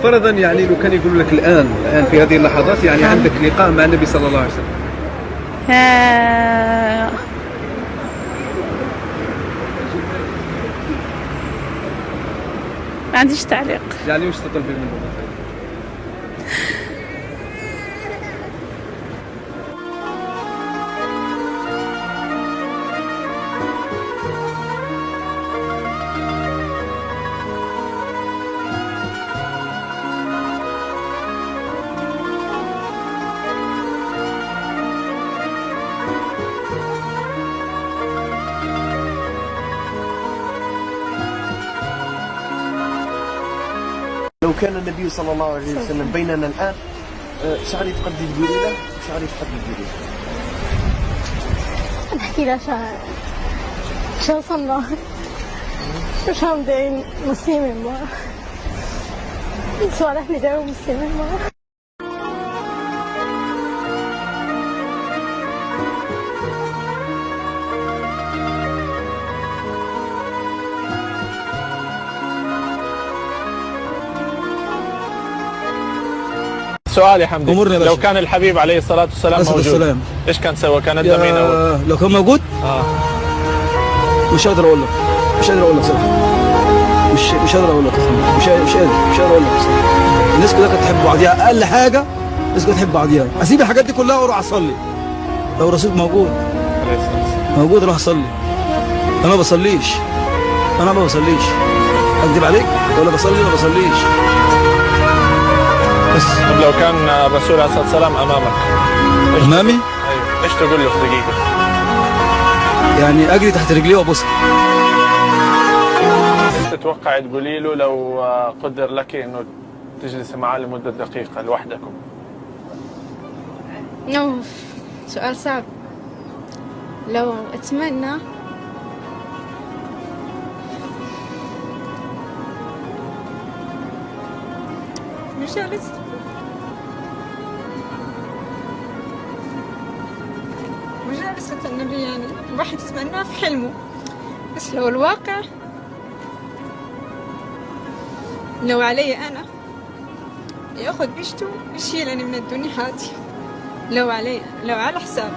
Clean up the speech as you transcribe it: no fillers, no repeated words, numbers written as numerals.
فرضا يعني لو كان يقول لك الآن في هذه اللحظات يعني عندك لقاء مع النبي صلى الله عليه وسلم. ما عنديش تعليق. يعني وش تطلبي منه مثلا؟ لو كان النبي صلى الله عليه وسلم بيننا الآن شعري تقدر تقولي له شعري تقدر تقولي له نحكي له شو صنع شو عم داين مسلمين ما صالح لي دايما مسلمين ما. سؤال يا حمدي، لو كان الحبيب عليه الصلاة والسلام موجود ايش كان سوى؟ كان ادى مين اول؟ لو كان موجود؟ مش قادر اقول لك صراحة. مش قادر اقول لك مش قادر اقول لك صراحة. الناس كلها كانت تحب بعضيها، اقل حاجة الناس كلها تحب بعضيها. اسيب الحاجات دي كلها واروح اصلي. لو الرسول موجود اروح اصلي. انا ما بصليش. اكذب عليك؟ ولا بصلي؟ ما بصليش. بس طب لو كان الرسول عليه الصلاة والسلام امامك امامي؟ ايوه ايش تقول له في دقيقة؟ يعني اجري تحت رجليه وابوسها. تتوقع تقولي له لو قدر لك انه تجلسي معاه لمدة دقيقة لوحدكم؟ سؤال صعب. لو اتمنى مجالسة النبي، يعني الواحد يتمناه في حلمه، بس لو الواقع لو علي أنا ياخذ بيشته يشيلني من الدنيا هذه. لو علي، لو على حسابي.